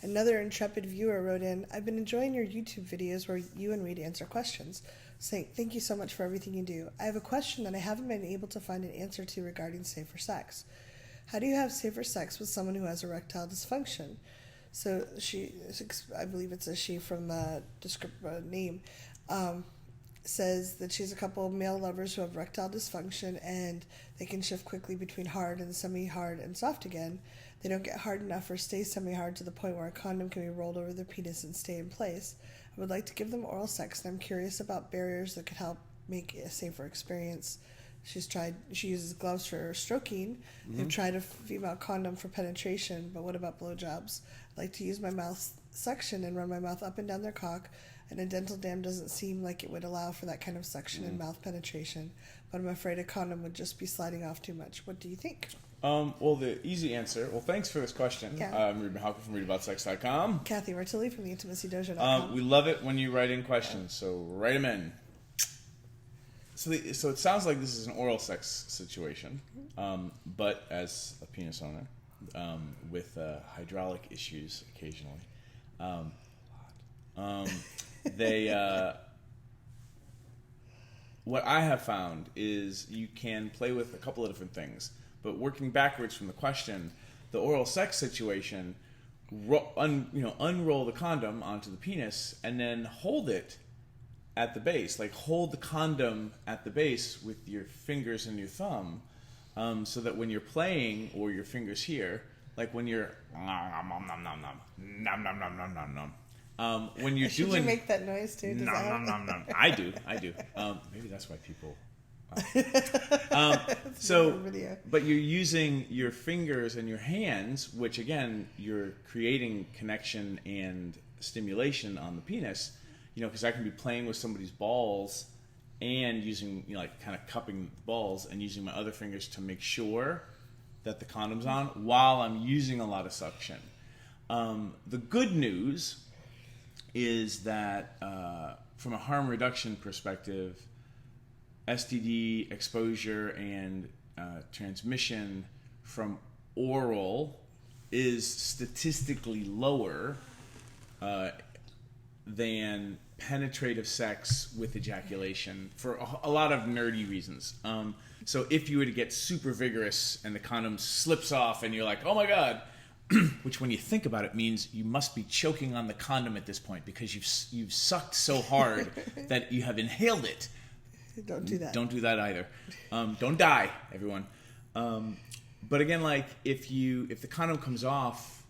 Another intrepid viewer wrote in, I've been enjoying your YouTube videos where you and Reid answer questions, saying, thank you so much for everything you do. I have a question that I haven't been able to find an answer to regarding safer sex. How do you have safer sex with someone who has erectile dysfunction? So she, I believe it's a she from the descript name, says that she's a couple of male lovers who have erectile dysfunction and they can shift quickly between hard and semi-hard and soft again. They don't get hard enough or stay semi-hard to the point where a condom can be rolled over their penis and stay in place. I would like to give them oral sex, and I'm curious about barriers that could help make it a safer experience. She uses gloves for stroking. Mm-hmm. They've tried a female condom for penetration, but what about blowjobs? I like to use my mouth suction and run my mouth up and down their cock, and a dental dam doesn't seem like it would allow for that kind of suction and mouth penetration, but I'm afraid a condom would just be sliding off too much. What do you think? Well, the easy answer. Well, thanks for this question. Yeah. I'm Reid from ReidAboutSex.com. Cathy from the IntimacyDojo.com. We love it when you write in questions, so write them in. So it sounds like this is an oral sex situation, but as a penis owner, with hydraulic issues occasionally, what I have found is you can play with a couple of different things. But working backwards from the question, the oral sex situation, unroll the condom onto the penis and then hold it at the base. Like hold the condom at the base with your fingers and your thumb, so that when you're playing, or your fingers here, like when you're when you're Should doing, you make that noise too? I do. Maybe that's why people. But you're using your fingers and your hands, which again, you're creating connection and stimulation on the penis, because I can be playing with somebody's balls and using, like kind of cupping the balls and using my other fingers to make sure that the condom's on while I'm using a lot of suction. The good news is that from a harm reduction perspective, STD exposure and transmission from oral is statistically lower than penetrative sex with ejaculation for a lot of nerdy reasons. So if you were to get super vigorous and the condom slips off and you're like, oh my God, which when you think about it means you must be choking on the condom at this point because you've sucked so hard that you have inhaled it. Don't do that. Don't do that either. Don't die, everyone. But again, like if the condom comes off,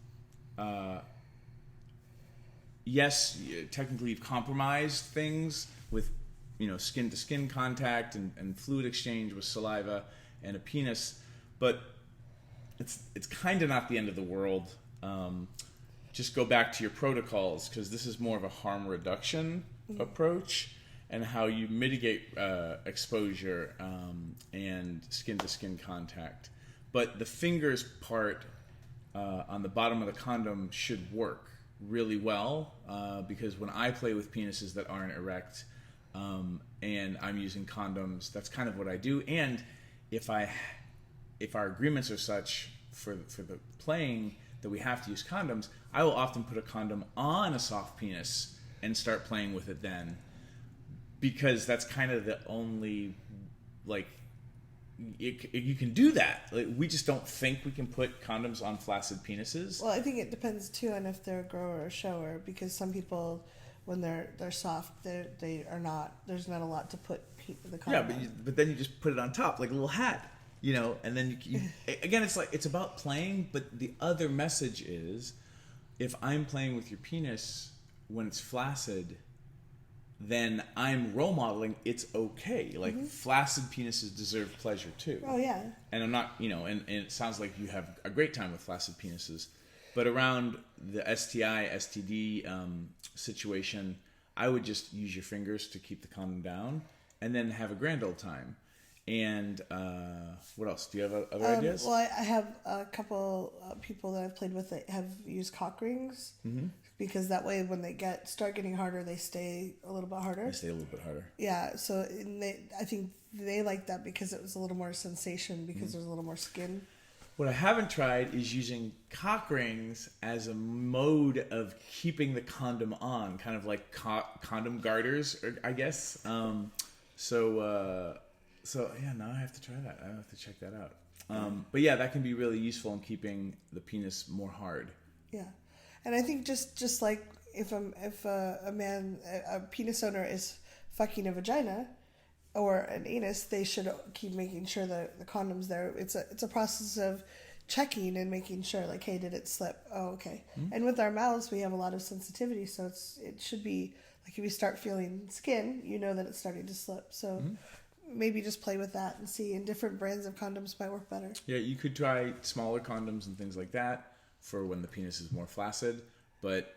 yes, technically you've compromised things with skin to skin contact and fluid exchange with saliva and a penis, but it's kind of not the end of the world. Just go back to your protocols, because this is more of a harm reduction approach, and how you mitigate exposure and skin-to-skin contact. But the fingers part on the bottom of the condom should work really well, because when I play with penises that aren't erect and I'm using condoms, that's kind of what I do. And if our agreements are such for the playing that we have to use condoms, I will often put a condom on a soft penis and start playing with it then. Because that's kind of the only, you can do that. Like, we just don't think we can put condoms on flaccid penises. Well, I think it depends too on if they're a grower or a shower, because some people, when they're soft, they are not. There's not a lot to put the condom. Yeah, but then you just put it on top like a little hat, and then you again, it's about playing. But the other message is, if I'm playing with your penis when it's flaccid, then I'm role modeling it's okay. Like, flaccid penises deserve pleasure too. Oh, yeah. And I'm not, and it sounds like you have a great time with flaccid penises. But around the STI, STD situation, I would just use your fingers to keep the condom down and then have a grand old time. And what else? Do you have other ideas? Well, I have a couple people that I've played with that have used cock rings. Mm-hmm. Because that way, when they start getting harder, they stay a little bit harder. They stay a little bit harder. Yeah, so I think they like that because it was a little more sensation, because there's a little more skin What I haven't tried is using cock rings as a mode of keeping the condom on, kind of like condom garters, I guess. So yeah, now I have to try that. I have to check that out. But yeah, that can be really useful in keeping the penis more hard. Yeah, and I think just like if a man, a penis owner is fucking a vagina or an anus, they should keep making sure that the condom's there. It's a process of checking and making sure, like, hey, did it slip? Oh, okay. Mm-hmm. And with our mouths, we have a lot of sensitivity, so it should be like if you start feeling skin, you know that it's starting to slip. So maybe just play with that and see. And different brands of condoms might work better. Yeah, you could try smaller condoms and things like that for when the penis is more flaccid, but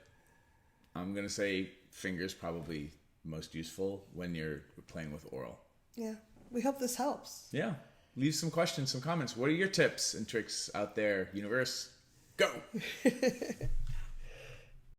I'm gonna say fingers probably most useful when you're playing with oral. Yeah, we hope this helps. Yeah. Leave some questions, some comments. What are your tips and tricks out there, universe? Go!